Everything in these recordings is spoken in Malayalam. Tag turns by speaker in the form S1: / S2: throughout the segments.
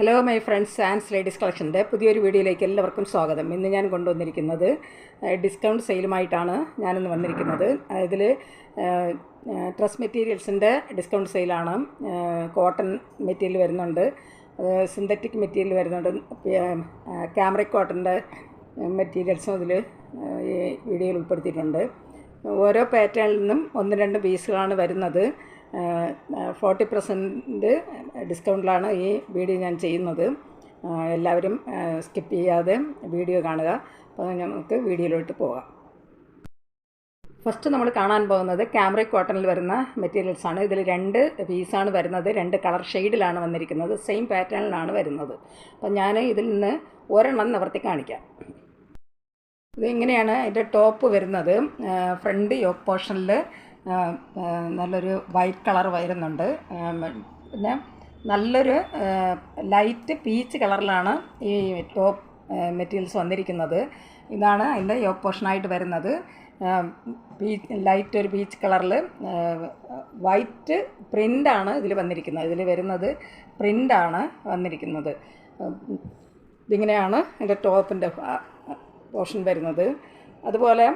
S1: ഹലോ മൈ ഫ്രണ്ട്സ് ആൻഡ്സ് ലേഡീസ് കളക്ഷൻ്റെ പുതിയൊരു വീഡിയോയിലേക്ക് എല്ലാവർക്കും സ്വാഗതം. ഇന്ന് ഞാൻ കൊണ്ടുവന്നിരിക്കുന്നത് ഡിസ്കൗണ്ട് സെയിലുമായിട്ടാണ് ഞാനിന്ന് വന്നിരിക്കുന്നത്. ഇതിൽ ഡ്രസ് മെറ്റീരിയൽസിൻ്റെ ഡിസ്കൗണ്ട് സെയിലാണ്. കോട്ടൺ മെറ്റീരിയൽ വരുന്നുണ്ട്, സിന്തറ്റിക് മെറ്റീരിയൽ വരുന്നുണ്ട്, ക്യാമറിക് കോട്ടൻ്റെ മെറ്റീരിയൽസും ഇതിൽ ഈ വീഡിയോയിൽ ഉൾപ്പെടുത്തിയിട്ടുണ്ട്. ഓരോ പാറ്റേണിൽ നിന്നും ഒന്ന് രണ്ട് പീസുകളാണ് വരുന്നത്. 40% ഡിസ്കൗണ്ടിലാണ് ഈ വീഡിയോ ഞാൻ ചെയ്യുന്നത്. എല്ലാവരും സ്കിപ്പ് ചെയ്യാതെ വീഡിയോ കാണുക. അപ്പോൾ നമുക്ക് വീഡിയോയിലോട്ട് പോകാം. ഫസ്റ്റ് നമ്മൾ കാണാൻ പോകുന്നത് ക്യാമറിക് കോട്ടണിൽ വരുന്ന മെറ്റീരിയൽസാണ്. ഇതിൽ രണ്ട് പീസാണ് വരുന്നത്, രണ്ട് കളർ ഷെയ്ഡിലാണ് വന്നിരിക്കുന്നത്, സെയിം പാറ്റേണിലാണ് വരുന്നത്. അപ്പോൾ ഞാൻ ഇതിൽ നിന്ന് ഒരെണ്ണം നിവർത്തി കാണിക്കാം. ഇതിങ്ങനെയാണ് ഇതിൻ്റെ ടോപ്പ് വരുന്നത്. ഫ്രണ്ട് യോക്ക് പോർഷനിൽ നല്ലൊരു വൈറ്റ് കളർ വരുന്നുണ്ട്. പിന്നെ നല്ലൊരു ലൈറ്റ് പീച്ച് കളറിലാണ് ഈ ടോപ്പ് മെറ്റീരിയൽസ് വന്നിരിക്കുന്നത്. ഇതാണ് അതിൻ്റെ യോക്ക് പോർഷനായിട്ട് വരുന്നത്. ലൈറ്റ് ഒരു പീച്ച് കളറിൽ വൈറ്റ് പ്രിൻ്റാണ് ഇതിൽ വന്നിരിക്കുന്നത്. ഇതിൽ വരുന്നത് പ്രിൻ്റാണ് വന്നിരിക്കുന്നത്. ഇതിങ്ങനെയാണ് ഇതിൻ്റെ ടോപ്പിൻ്റെ പോർഷൻ വരുന്നത്. അതുപോലെ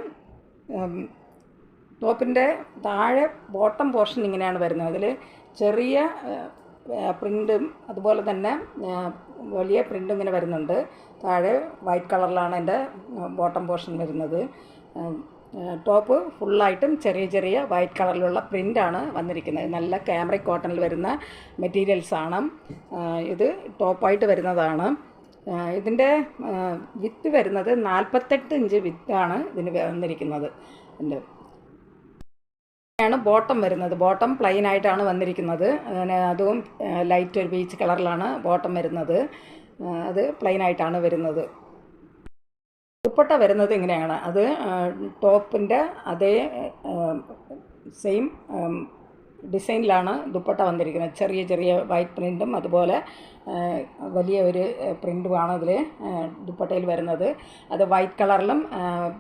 S1: ടോപ്പിൻ്റെ താഴെ ബോട്ടം പോർഷൻ ഇങ്ങനെയാണ് വരുന്നത്. അതിൽ ചെറിയ പ്രിൻറ്റും അതുപോലെ തന്നെ വലിയ പ്രിൻറ്റും ഇങ്ങനെ വരുന്നുണ്ട്. താഴെ വൈറ്റ് കളറിലാണ് എൻ്റെ ബോട്ടം പോർഷൻ വരുന്നത്. ടോപ്പ് ഫുള്ളായിട്ടും ചെറിയ ചെറിയ വൈറ്റ് കളറിലുള്ള പ്രിൻ്റാണ് വന്നിരിക്കുന്നത്. നല്ല ക്യാമറിക് കോട്ടണിൽ വരുന്ന മെറ്റീരിയൽസാണ്. ഇത് ടോപ്പായിട്ട് വരുന്നതാണ്. ഇതിൻ്റെ വിത്ത് വരുന്നത് 48 ഇഞ്ച് വിത്താണ് ഇതിന് വന്നിരിക്കുന്നത്. ഇതിൻ്റെ ാണ് ബോട്ടം വരുന്നത്. ബോട്ടം പ്ലെയിൻ ആയിട്ടാണ് വന്നിരിക്കുന്നത്. അതും ലൈറ്റ് ഒരു പീച്ച് കളറിലാണ് ബോട്ടം വരുന്നത്. അത് പ്ലെയിൻ ആയിട്ടാണ് വരുന്നത്. ദുപ്പട്ട വരുന്നത് ഇങ്ങനെയാണ്. അത് ടോപ്പിൻ്റെ അതേ സെയിം ഡിസൈനിലാണ് ദുപ്പട്ട വന്നിരിക്കുന്നത്. ചെറിയ ചെറിയ വൈറ്റ് പ്രിൻറ്റും അതുപോലെ വലിയ ഒരു പ്രിൻറ്റുമാണ് ഇതിൽ ദുപ്പട്ടയിൽ വരുന്നത്. അത് വൈറ്റ് കളറിലും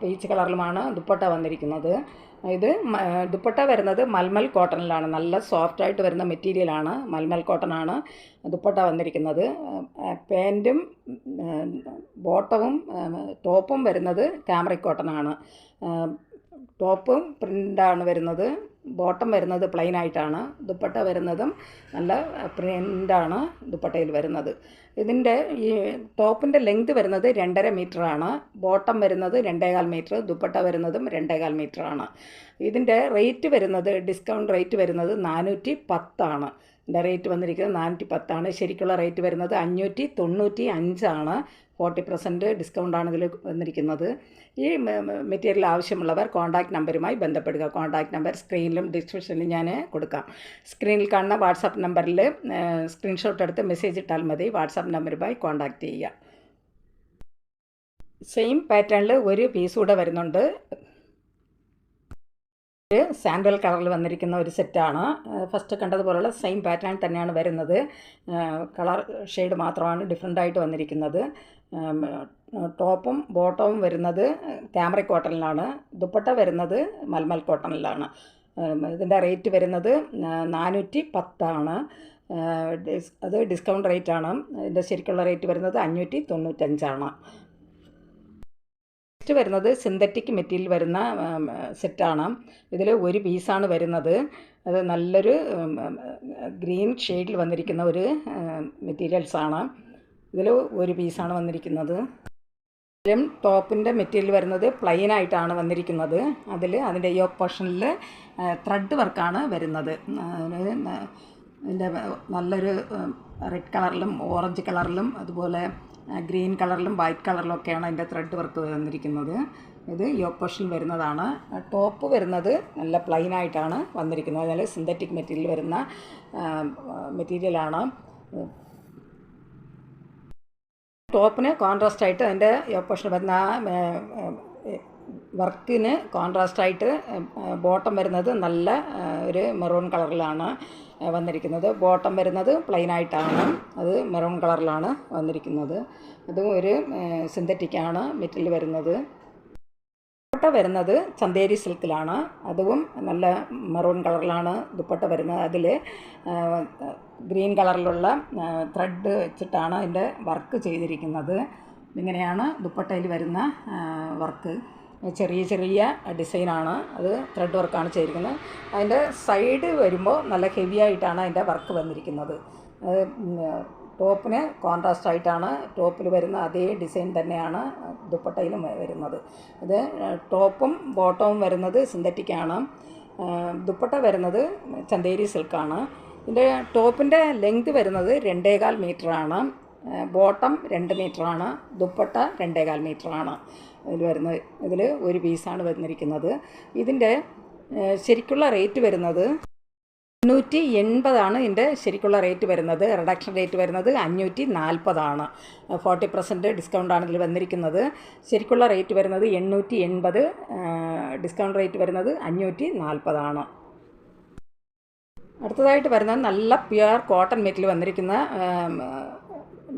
S1: പീച്ച് കളറിലുമാണ് ദുപ്പട്ട വന്നിരിക്കുന്നത്. ഇത് ദുപ്പട്ട വരുന്നത് മൽമൽ കോട്ടണിലാണ്. നല്ല സോഫ്റ്റായിട്ട് വരുന്ന മെറ്റീരിയലാണ്. മൽമൽ കോട്ടണാണ് ദുപ്പട്ട വന്നിരിക്കുന്നത്. പാൻറ്റും ബോട്ടവും ടോപ്പും വരുന്നത് ക്യാമറിക് കോട്ടണാണ്. ടോപ്പും പ്രിൻ്റാണ് വരുന്നത്, ബോട്ടം വരുന്നത് പ്ലെയിൻ ആയിട്ടാണ്. ദുപ്പട്ട വരുന്നതും നല്ല പ്രിൻ്റാണ് ദുപ്പട്ടയിൽ വരുന്നത്. ഇതിൻ്റെ ഈ ടോപ്പിൻ്റെ ലെങ്ത് വരുന്നത് 2.5 മീറ്ററാണ്. ബോട്ടം വരുന്നത് 2.25 മീറ്റർ, ദുപ്പട്ട വരുന്നതും 2.25 മീറ്ററാണ്. ഇതിൻ്റെ റേറ്റ് വരുന്നത്, ഡിസ്കൗണ്ട് റേറ്റ് വരുന്നത് 410 ആണ്. ഇതിൻ്റെ റേറ്റ് വന്നിരിക്കുന്നത് 410 ആണ്. ശരിക്കുള്ള റേറ്റ് വരുന്നത് 595 ആണ്. 40% ഡിസ്കൗണ്ടാണ് ഇതിൽ വന്നിരിക്കുന്നത്. ഈ മെറ്റീരിയൽ ആവശ്യമുള്ളവർ കോൺടാക്റ്റ് നമ്പറുമായി ബന്ധപ്പെടുക. കോൺടാക്റ്റ് നമ്പർ സ്ക്രീനിലും ഡിസ്ക്രിപ്ഷനിലും ഞാൻ കൊടുക്കാം. സ്ക്രീനിൽ കാണുന്ന വാട്സാപ്പ് നമ്പറിൽ സ്ക്രീൻഷോട്ട് എടുത്ത് മെസ്സേജ് ഇട്ടാൽ മതി. വാട്സാപ്പ് നമ്പറുമായി കോൺടാക്റ്റ് ചെയ്യുക. സെയിം പാറ്റേണിൽ ഒരു പീസ് കൂടെ വരുന്നുണ്ട്. സാൻഡൽ കളറിൽ വന്നിരിക്കുന്ന ഒരു സെറ്റാണ്. ഫസ്റ്റ് കണ്ടതുപോലുള്ള സെയിം പാറ്റേൺ തന്നെയാണ് വരുന്നത്. കളർ ഷെയ്ഡ് മാത്രമാണ് ഡിഫറെൻ്റായിട്ട് വന്നിരിക്കുന്നത്. ടോപ്പും ബോട്ടവും വരുന്നത് ക്യാമറിക് കോട്ടണിലാണ്. ദുപ്പട്ട വരുന്നത് മൽമൽ കോട്ടണിലാണ്. ഇതിൻ്റെ റേറ്റ് വരുന്നത് 410 ആണ്. അത് ഡിസ്കൗണ്ട് റേറ്റാണ്. ഇതിൻ്റെ ശരിക്കുള്ള റേറ്റ് വരുന്നത് 595 ആണ്. നെക്സ്റ്റ് വരുന്നത് സിന്തറ്റിക് മെറ്റീരിയൽ വരുന്ന സെറ്റാണ്. ഇതിൽ ഒരു പീസാണ് വരുന്നത്. അത് നല്ലൊരു ഗ്രീൻ ഷെയ്ഡിൽ വന്നിരിക്കുന്ന ഒരു മെറ്റീരിയൽസാണ്. ഇതിൽ ഒരു പീസാണ് വന്നിരിക്കുന്നത്. ഇതിലും ടോപ്പിൻ്റെ മെറ്റീരിയൽ വരുന്നത് പ്ലെയിൻ ആയിട്ടാണ് വന്നിരിക്കുന്നത്. അതിൻ്റെ യോക്ക് പോർഷനിൽ ത്രെഡ് വർക്കാണ് വരുന്നത്. ഇതിൻ്റെ നല്ലൊരു റെഡ് കളറിലും ഓറഞ്ച് കളറിലും അതുപോലെ ഗ്രീൻ കളറിലും വൈറ്റ് കളറിലും ഒക്കെയാണ് അതിൻ്റെ ത്രെഡ് വർക്ക് വന്നിരിക്കുന്നത്. ഇത് യോക്ക് പോർഷൻ വരുന്നതാണ്. ടോപ്പ് വരുന്നത് നല്ല പ്ലെയിൻ ആയിട്ടാണ് വന്നിരിക്കുന്നത്. അതിൽ സിന്തറ്റിക് മെറ്റീരിയൽ വരുന്ന മെറ്റീരിയലാണ്. ടോപ്പിന് കോൺട്രാസ്റ്റായിട്ട് അതിൻ്റെ യോക്ക് പോർഷൻ വരുന്ന വർക്കിന് കോൺട്രാസ്റ്റായിട്ട് ബോട്ടം വരുന്നത് നല്ല ഒരു മെറൂൺ കളറിലാണ് വന്നിരിക്കുന്നത്. ബോട്ടം വരുന്നത് പ്ലെയിൻ ആയിട്ടാണ്, അത് മെറൂൺ കളറിലാണ് വന്നിരിക്കുന്നത്. അതും ഒരു സിന്തറ്റിക്കാണ് മെറ്റീരിയൽ വരുന്നത്. ദുപ്പട്ട വരുന്നത് ചന്തേരി സിൽക്കിലാണ്. അതും നല്ല മെറൂൺ കളറിലാണ് ദുപ്പട്ട വരുന്നത്. അതിൽ ഗ്രീൻ കളറിലുള്ള ത്രെഡ് വെച്ചിട്ടാണ് അതിൻ്റെ വർക്ക് ചെയ്തിരിക്കുന്നത്. ഇങ്ങനെയാണ് ദുപ്പട്ടയിൽ വരുന്ന വർക്ക്. ചെറിയ ചെറിയ ഡിസൈനാണ്, അത് ത്രെഡ് വർക്കാണ് ചെയ്തിരിക്കുന്നത്. അതിൻ്റെ സൈഡ് വരുമ്പോൾ നല്ല ഹെവി ആയിട്ടാണ് അതിൻ്റെ വർക്ക് വന്നിരിക്കുന്നത്. അത് ടോപ്പിന് കോൺട്രാസ്റ്റ് ആയിട്ടാണ് ടോപ്പിൽ വരുന്ന അതേ ഡിസൈൻ തന്നെയാണ് ദുപ്പട്ടയിലും വരുന്നത്. ഇത് ടോപ്പും ബോട്ടവും വരുന്നത് സിന്തറ്റിക്കാണ്. ദുപ്പട്ട വരുന്നത് ചന്തേരി സിൽക്കാണ്. ഇതിൻ്റെ ടോപ്പിൻ്റെ ലെങ്ത് വരുന്നത് 2.25 മീറ്ററാണ്. ബോട്ടം 2 മീറ്ററാണ്. ദുപ്പട്ട 2.25 മീറ്ററാണ് ഇതിൽ വരുന്നത്. ഇതിൽ ഒരു പീസാണ് വന്നിരിക്കുന്നത്. ഇതിൻ്റെ ശരിക്കുള്ള റേറ്റ് വരുന്നത് 580 ഇതിൻ്റെ ശരിക്കുള്ള റേറ്റ് വരുന്നത്. റിഡക്ഷൻ റേറ്റ് വരുന്നത് 540. 40% ഡിസ്കൗണ്ടാണ് ഇതിൽ വന്നിരിക്കുന്നത്. ശരിക്കുള്ള റേറ്റ് വരുന്നത് 880, ഡിസ്കൗണ്ട് റേറ്റ് വരുന്നത് 540. അടുത്തതായിട്ട് വരുന്നത് നല്ല പ്യുവർ കോട്ടൺ മെറ്റീരിയൽ വന്നിരിക്കുന്ന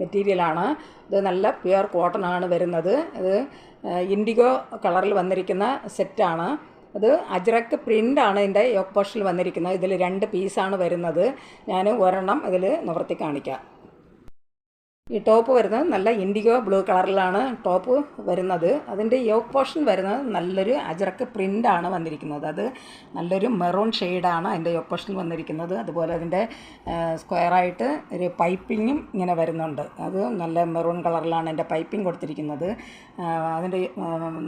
S1: മെറ്റീരിയലാണ്. ഇത് നല്ല പ്യുവർ കോട്ടൺ ആണ് വരുന്നത്. ഇത് ഇൻഡിഗോ കളറിൽ വന്നിരിക്കുന്ന സെറ്റാണ്. അത് അജ്രക്ക് പ്രിൻ്റാണ് ഇതിൻ്റെ യോക്ക് പോർഷനിൽ വന്നിരിക്കുന്നത്. ഇതിൽ 2 പീസാണ് വരുന്നത്. ഞാൻ ഒരെണ്ണം ഇതിൽ നിവർത്തി കാണിക്കാം. ഈ ടോപ്പ് വരുന്നത് നല്ല ഇൻഡിഗോ ബ്ലൂ കളറിലാണ് ടോപ്പ് വരുന്നത്. അതിൻ്റെ യോക്ക് പോർഷൻ വരുന്നത് നല്ലൊരു അജ്രക്ക് പ്രിൻ്റാണ് വന്നിരിക്കുന്നത്. അത് നല്ലൊരു മെറൂൺ ഷെയ്ഡാണ് അതിൻ്റെ യോക്ക് പോർഷനിൽ വന്നിരിക്കുന്നത്. അതുപോലെ അതിൻ്റെ സ്ക്വയറായിട്ട് ഒരു പൈപ്പിങ്ങും ഇങ്ങനെ വരുന്നുണ്ട്. അത് നല്ല മെറൂൺ കളറിലാണ് അതിൻ്റെ പൈപ്പിംഗ് കൊടുത്തിരിക്കുന്നത്. അതിൻ്റെ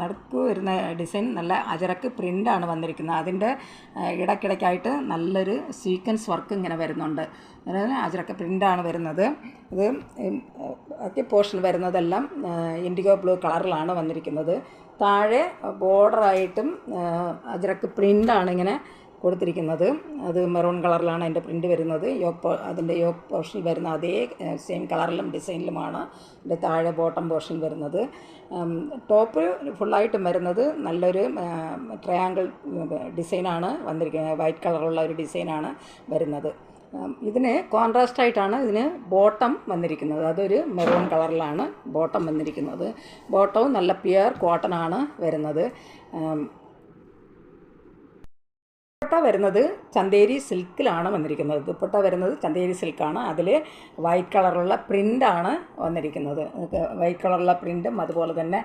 S1: നടുക്ക് വരുന്ന ഡിസൈൻ നല്ല അജ്രക്ക് പ്രിൻ്റാണ് വന്നിരിക്കുന്നത്. അതിൻ്റെ ഇടയ്ക്കിടയ്ക്കായിട്ട് നല്ലൊരു സീക്വൻസ് വർക്ക് ഇങ്ങനെ വരുന്നുണ്ട്. അതായത് അജ്രക്ക് പ്രിൻ്റാണ് വരുന്നത്. ഇത് ബാക്കി പോർഷൻ വരുന്നതെല്ലാം ഇൻഡിഗോ ബ്ലൂ കളറിലാണ് വന്നിരിക്കുന്നത്. താഴെ ബോർഡറായിട്ടും അജ്രക്ക് പ്രിൻ്റാണ് ഇങ്ങനെ കൊടുത്തിരിക്കുന്നത്. അത് മെറൂൺ കളറിലാണ് അതിൻ്റെ പ്രിൻ്റ് വരുന്നത്. അതിൻ്റെ യോക്ക് പോർഷനിൽ വരുന്ന അതേ സെയിം കളറിലും ഡിസൈനിലുമാണ് ഇതിൻ്റെ താഴെ ബോട്ടം പോർഷൻ വരുന്നത്. ടോപ്പ് ഫുള്ളായിട്ടും വരുന്നത് നല്ലൊരു ട്രയാങ്കിൾ ഡിസൈനാണ് വന്നിരിക്കുന്നത്. വൈറ്റ് കളറുള്ള ഒരു ഡിസൈനാണ് വരുന്നത്. ഇതിന് കോൺട്രാസ്റ്റായിട്ടാണ് ഇതിന് ബോട്ടം വന്നിരിക്കുന്നത്. അതൊരു മെറൂൺ കളറിലാണ് ബോട്ടം വന്നിരിക്കുന്നത്. ബോട്ടവും നല്ല പ്യുവർ കോട്ടൺ ആണ് വരുന്നത്. ദുപ്പട്ട വരുന്നത് ചന്തേരി സിൽക്കിലാണ് വന്നിരിക്കുന്നത്. ദുപ്പട്ട വരുന്നത് ചന്തേരി സിൽക്കാണ്. അതിൽ വൈറ്റ് കളറുള്ള പ്രിൻ്റാണ് വന്നിരിക്കുന്നത്. വൈറ്റ് കളറുള്ള പ്രിൻറ്റും അതുപോലെ തന്നെ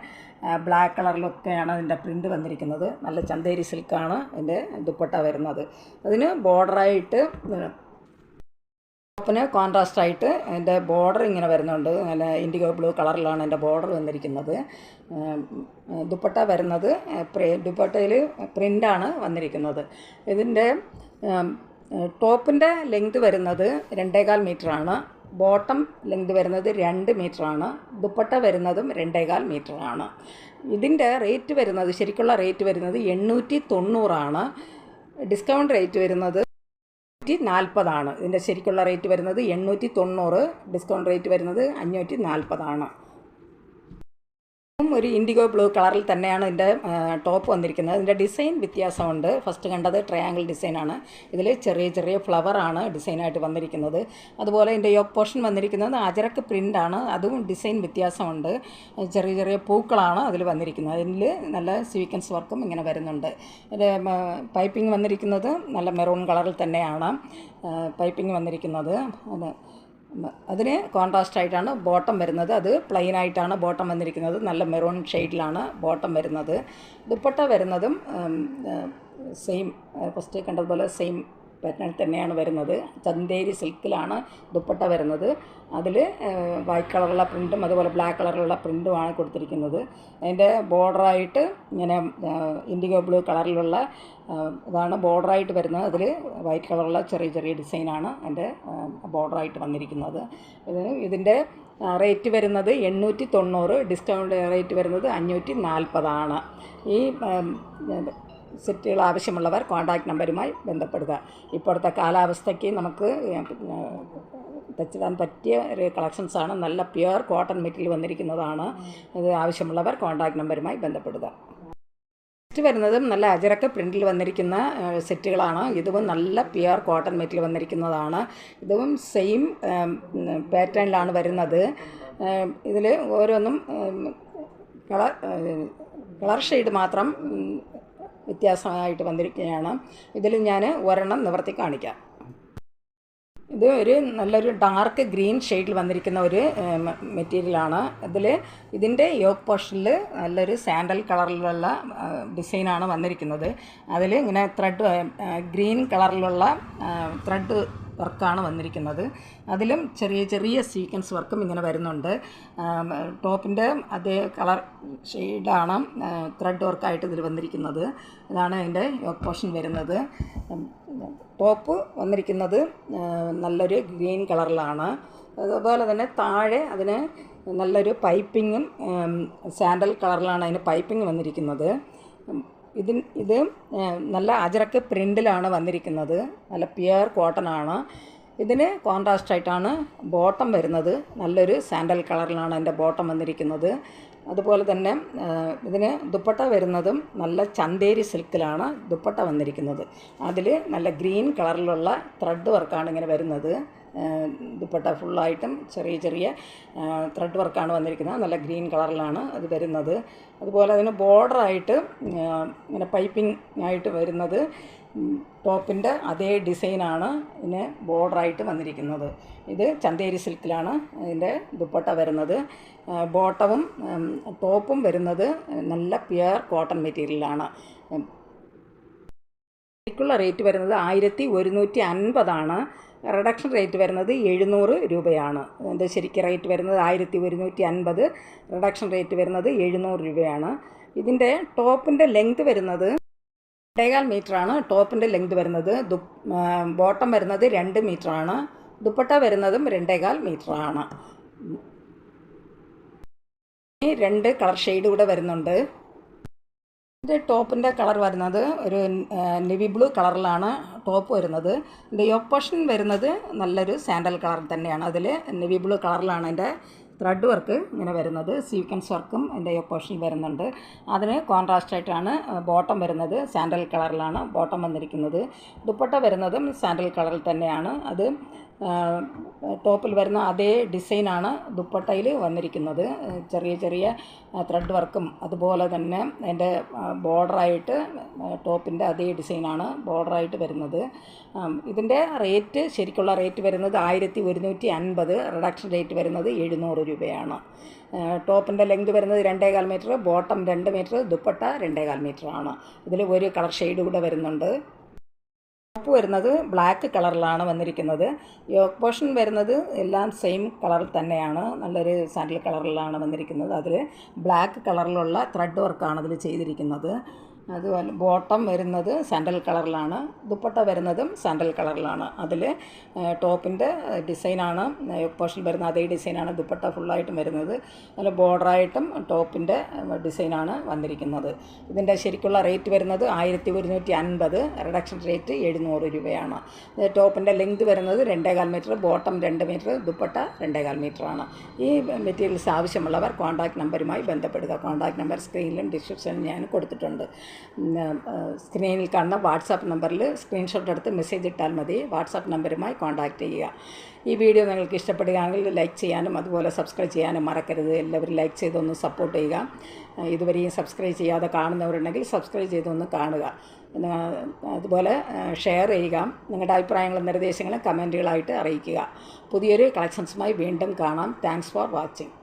S1: ബ്ലാക്ക് കളറിലൊക്കെയാണ് അതിൻ്റെ പ്രിൻ്റ് വന്നിരിക്കുന്നത്. നല്ല ചന്തേരി സിൽക്കാണ് അതിൻ്റെ ദുപ്പട്ട വരുന്നത്. അതിന് ബോർഡറായിട്ട് ടോപ്പിന് കോൺട്രാസ്റ്റായിട്ട് അതിൻ്റെ ബോർഡർ ഇങ്ങനെ വരുന്നുണ്ട്. നല്ല ഇൻഡിഗോ ബ്ലൂ കളറിലാണ് അതിൻ്റെ ബോർഡർ വന്നിരിക്കുന്നത്. ദുപ്പട്ട വരുന്നത് ദുപ്പട്ടയിൽ പ്രിൻ്റാണ് വന്നിരിക്കുന്നത്. ഇതിൻ്റെ ടോപ്പിൻ്റെ ലെങ്ത് വരുന്നത് 2.25 മീറ്ററാണ്. ബോട്ടം ലെങ്ത് വരുന്നത് 2 മീറ്ററാണ്. ദുപ്പട്ട വരുന്നതും 2.25 മീറ്ററാണ്. ഇതിൻ്റെ റേറ്റ് വരുന്നത് ശരിക്കുള്ള റേറ്റ് വരുന്നത് 890. ഡിസ്കൗണ്ട് റേറ്റ് വരുന്നത് 540. ഇതിൻ്റെ ശരിക്കുള്ള റേറ്റ് വരുന്നത് 890. ഡിസ്കൗണ്ട് റേറ്റ് വരുന്നത് 540. ഒരു ഇൻഡിഗോ ബ്ലൂ കളറിൽ തന്നെയാണ് ഇതിൻ്റെ ടോപ്പ് വന്നിരിക്കുന്നത്. ഇതിൻ്റെ ഡിസൈൻ വ്യത്യാസമുണ്ട്. ഫസ്റ്റ് കണ്ടത് ട്രയാങ്കിൾ ഡിസൈനാണ്. ഇതിൽ ചെറിയ ചെറിയ ഫ്ലവറാണ് ഡിസൈനായിട്ട് വന്നിരിക്കുന്നത്. അതുപോലെ ഇതിൻ്റെ യോക്ക് പോർഷൻ വന്നിരിക്കുന്നത് അജരക്ക് പ്രിൻ്റാണ്. അതും ഡിസൈൻ വ്യത്യാസമുണ്ട്. ചെറിയ ചെറിയ പൂക്കളാണ് അതിൽ വന്നിരിക്കുന്നത്. അതിൽ നല്ല സീക്വൻസ് വർക്കും ഇങ്ങനെ വരുന്നുണ്ട്. പൈപ്പിംഗ് വന്നിരിക്കുന്നത് നല്ല മെറൂൺ കളറിൽ തന്നെയാണ് പൈപ്പിംഗ് വന്നിരിക്കുന്നത്. അതിന് കോൺട്രാസ്റ്റായിട്ടാണ് ബോട്ടം വരുന്നത്. അത് പ്ലെയിൻ ആയിട്ടാണ് ബോട്ടം വന്നിരിക്കുന്നത്. നല്ല മെറൂൺ ഷെയ്ഡിലാണ് ബോട്ടം വരുന്നത്. ദുപ്പട്ട വരുന്നതും സെയിം ഫസ്റ്റ് കണ്ടതുപോലെ സെയിം പാറ്റേൺ തന്നെയാണ് വരുന്നത്. ചന്തേരി സിൽക്കിലാണ് ദുപ്പട്ട വരുന്നത്. അതിൽ വൈറ്റ് കളറുള്ള പ്രിൻറ്റും അതുപോലെ ബ്ലാക്ക് കളറിലുള്ള പ്രിൻറ്റുമാണ് കൊടുത്തിരിക്കുന്നത്. അതിൻ്റെ ബോർഡറായിട്ട് ഇങ്ങനെ ഇൻഡിഗോ ബ്ലൂ കളറിലുള്ള ഇതാണ് ബോർഡറായിട്ട് വരുന്നത്. അതിൽ വൈറ്റ് കളറുള്ള ചെറിയ ചെറിയ ഡിസൈനാണ് അതിൻ്റെ ബോർഡറായിട്ട് വന്നിരിക്കുന്നത്. ഇതിൻ്റെ റേറ്റ് വരുന്നത് 890. ഡിസ്കൗണ്ട് റേറ്റ് വരുന്നത് 540. ഈ സെറ്റുകൾ ആവശ്യമുള്ളവർ കോൺടാക്റ്റ് നമ്പറുമായി ബന്ധപ്പെടുക. ഇപ്പോഴത്തെ കാലാവസ്ഥയ്ക്ക് നമുക്ക് തച്ചിടാൻ പറ്റിയ ഒരു കളക്ഷൻസാണ്. നല്ല പ്യുവർ കോട്ടൺ മെറ്റീരിയൽ വന്നിരിക്കുന്നതാണ്. ഇത് ആവശ്യമുള്ളവർ കോൺടാക്റ്റ് നമ്പറുമായി ബന്ധപ്പെടുക. നെക്സ്റ്റ് വരുന്നതും നല്ല അജരക്ക് പ്രിൻറ്റിൽ വന്നിരിക്കുന്ന സെറ്റുകളാണ്. ഇതും നല്ല പ്യുവർ കോട്ടൺ മെറ്റീരിയൽ വന്നിരിക്കുന്നതാണ്. ഇതും സെയിം പാറ്റേണിലാണ് വരുന്നത്. ഇതിൽ ഓരോന്നും കളർ കളർ ഷെയ്ഡ് മാത്രം വ്യത്യാസമായിട്ട് വന്നിരിക്കുകയാണ്. ഇതിൽ ഞാൻ ഒരെണ്ണം നിവർത്തി കാണിക്കാം. ഇത് നല്ലൊരു ഡാർക്ക് ഗ്രീൻ ഷെയ്ഡിൽ വന്നിരിക്കുന്ന ഒരു മെറ്റീരിയലാണ്. ഇതിൻ്റെ യോക്ക് പോർഷനിൽ നല്ലൊരു സാൻഡൽ കളറിലുള്ള ഡിസൈനാണ് വന്നിരിക്കുന്നത്. അതിൽ ഇങ്ങനെ ഗ്രീൻ കളറിലുള്ള ത്രെഡ് വർക്കാണ് വന്നിരിക്കുന്നത്. അതിലും ചെറിയ ചെറിയ സീക്വൻസ് വർക്കും ഇങ്ങനെ വരുന്നുണ്ട്. ടോപ്പിൻ്റെ അതേ കളർ ഷെയ്ഡാണ് ത്രെഡ് വർക്കായിട്ട് ഇതിൽ വന്നിരിക്കുന്നത്. ഇതാണ് അതിൻ്റെ യോക്ക് പോർഷൻ വരുന്നത്. ടോപ്പ് വന്നിരിക്കുന്നത് നല്ലൊരു ഗ്രീൻ കളറിലാണ്. അതുപോലെ തന്നെ താഴെ അതിന് നല്ലൊരു പൈപ്പിങ്ങും സാൻഡൽ കളറിലാണ് അതിന് പൈപ്പിംഗ് വന്നിരിക്കുന്നത്. ഇത് നല്ല അജറക്ക് പ്രിൻ്റിലാണ് വന്നിരിക്കുന്നത്. നല്ല പ്യുവർ കോട്ടൺ ആണ്. ഇതിന് കോൺട്രാസ്റ്റായിട്ടാണ് ബോട്ടം വരുന്നത്. നല്ലൊരു സാൻഡൽ കളറിലാണ് അതിൻ്റെ ബോട്ടം വന്നിരിക്കുന്നത്. അതുപോലെ തന്നെ ഇതിന് ദുപ്പട്ട വരുന്നതും നല്ല ചന്തേരി സിൽക്കിലാണ് ദുപ്പട്ട വന്നിരിക്കുന്നത്. അതിൽ നല്ല ഗ്രീൻ കളറിലുള്ള ത്രെഡ് വർക്കാണ് ഇങ്ങനെ വരുന്നത്. ദുപ്പട്ട ഫുള്ളായിട്ടും ചെറിയ ചെറിയ ത്രെഡ് വർക്കാണ് വന്നിരിക്കുന്നത്. നല്ല ഗ്രീൻ കളറിലാണ് അത് വരുന്നത്. അതുപോലെ അതിന് ബോർഡറായിട്ട് ഇങ്ങനെ പൈപ്പിംഗ് ആയിട്ട് വരുന്നത് ടോപ്പിൻ്റെ അതേ ഡിസൈനാണ് ഇതിന് ബോർഡറായിട്ട് വന്നിരിക്കുന്നത്. ഇത് ചന്തേരി സിൽക്കിലാണ് ഇതിൻ്റെ ദുപ്പട്ട വരുന്നത്. ബോട്ടവും ടോപ്പും വരുന്നത് നല്ല പ്യുവർ കോട്ടൺ മെറ്റീരിയലാണ്. ശരിക്കുള്ള റേറ്റ് വരുന്നത് 1150 റിഡക്ഷൻ റേറ്റ് വരുന്നത് 700 രൂപയാണ്. അതിൻ്റെ ശരിക്കും റേറ്റ് വരുന്നത് 1150, റിഡക്ഷൻ റേറ്റ് വരുന്നത് 700 രൂപയാണ്. ഇതിൻ്റെ ടോപ്പിൻ്റെ ലെങ്ത് വരുന്നത് 2.25 മീറ്ററാണ്. ടോപ്പിൻ്റെ ലെങ്ത് വരുന്നത്. ബോട്ടം വരുന്നത് 2 മീറ്ററാണ്. ദുപ്പട്ട വരുന്നതും 2.25 മീറ്ററാണ്. ഈ 2 കളർ ഷെയ്ഡ് കൂടെ വരുന്നുണ്ട്. ഇതിൻ്റെ ടോപ്പിൻ്റെ കളർ വരുന്നത് ഒരു നേവി ബ്ലൂ കളറിലാണ് ടോപ്പ് വരുന്നത്. ഇതിൻ്റെ യോക്ക് പോർഷൻ വരുന്നത് നല്ലൊരു സാൻഡൽ കളർ തന്നെയാണ്. അതിൽ നേവി ബ്ലൂ കളറിലാണ് അതിൻ്റെ ത്രെഡ് വർക്ക് ഇങ്ങനെ വരുന്നത്. സീക്വൻസ് വർക്കും അതിൻ്റെ യോക്ക് പോർഷൻ വരുന്നുണ്ട്. അതിന് കോൺട്രാസ്റ്റായിട്ടാണ് ബോട്ടം വരുന്നത്. സാൻഡൽ കളറിലാണ് ബോട്ടം വന്നിരിക്കുന്നത്. ദുപ്പട്ട വരുന്നതും സാൻഡൽ കളറിൽ തന്നെയാണ്. അത് ടോപ്പിൽ വരുന്ന അതേ ഡിസൈനാണ് ദുപ്പട്ടയിൽ വന്നിരിക്കുന്നത്. ചെറിയ ചെറിയ ത്രെഡ് വർക്കും അതുപോലെ തന്നെ അതിൻ്റെ ബോർഡറായിട്ട് ടോപ്പിൻ്റെ അതേ ഡിസൈനാണ് ബോർഡറായിട്ട് വരുന്നത്. ഇതിൻ്റെ റേറ്റ് ശരിക്കുള്ള റേറ്റ് വരുന്നത് 1150, റിഡക്ഷൻ റേറ്റ് വരുന്നത് 700 രൂപയാണ്. ടോപ്പിൻ്റെ ലെങ്ത് വരുന്നത് 2.25 മീറ്റർ, ബോട്ടം 2 മീറ്റർ, ദുപ്പട്ട 2.25 മീറ്ററാണ്. ഇതിൽ ഒരു കളർ ഷെയ്ഡ് കൂടെ വരുന്നുണ്ട്. ടോപ്പ് വരുന്നത് ബ്ലാക്ക് കളറിലാണ് വന്നിരിക്കുന്നത്. യോക്ക് പോർഷൻ വരുന്നത് എല്ലാം സെയിം കളറിൽ തന്നെയാണ്. നല്ലൊരു സാൻഡൽ കളറിലാണ് വന്നിരിക്കുന്നത്. അതിൽ ബ്ലാക്ക് കളറിലുള്ള ത്രെഡ് വർക്കാണ് അതിൽ ചെയ്തിരിക്കുന്നത്. അതുപോലെ ബോട്ടം വരുന്നത് സാൻഡൽ കളറിലാണ്. ദുപ്പട്ട വരുന്നതും സാൻഡൽ കളറിലാണ്. അതിൽ ടോപ്പിൻ്റെ ഡിസൈനാണ് യോക്ക് പോർഷൻ വരുന്ന അതേ ഡിസൈനാണ് ദുപ്പട്ട ഫുള്ളായിട്ടും വരുന്നത്. അതിൽ ബോർഡറായിട്ടും ടോപ്പിൻ്റെ ഡിസൈനാണ് വന്നിരിക്കുന്നത്. ഇതിൻ്റെ ശരിക്കുള്ള റേറ്റ് വരുന്നത് 1150, റിഡക്ഷൻ റേറ്റ് 700 രൂപയാണ്. ടോപ്പിൻ്റെ ലെങ്ത് വരുന്നത് 2.25 മീറ്റർ, ബോട്ടം 2 മീറ്റർ, ദുപ്പട്ട 2.25 മീറ്ററാണ്. ഈ മെറ്റീരിയൽസ് ആവശ്യമുള്ളവർ കോൺടാക്റ്റ് നമ്പറുമായി ബന്ധപ്പെടുക. കോൺടാക്റ്റ് നമ്പർ സ്ക്രീനിലും ഡിസ്ക്രിപ്ഷനിലും ഞാൻ കൊടുത്തിട്ടുണ്ട്. സ്ക്രീനിൽ കാണുന്ന വാട്സാപ്പ് നമ്പറിൽ സ്ക്രീൻഷോട്ട് എടുത്ത് മെസ്സേജ് ഇട്ടാൽ മതി. വാട്സാപ്പ് നമ്പറുമായി കോൺടാക്റ്റ് ചെയ്യുക. ഈ വീഡിയോ നിങ്ങൾക്ക് ഇഷ്ടപ്പെടുകയാണെങ്കിൽ ലൈക്ക് ചെയ്യാനും അതുപോലെ സബ്സ്ക്രൈബ് ചെയ്യാനും മറക്കരുത്. എല്ലാവരും ലൈക്ക് ചെയ്തൊന്ന് സപ്പോർട്ട് ചെയ്യുക. ഇതുവരെയും സബ്സ്ക്രൈബ് ചെയ്യാതെ കാണുന്നവരുണ്ടെങ്കിൽ സബ്സ്ക്രൈബ് ചെയ്തൊന്ന് കാണുക. അതുപോലെ ഷെയർ ചെയ്യുക. നിങ്ങളുടെ അഭിപ്രായങ്ങളും നിർദ്ദേശങ്ങളും കമൻറ്റുകളായിട്ട് അറിയിക്കുക. പുതിയൊരു കളക്ഷൻസുമായി വീണ്ടും കാണാം. Thanks for watching.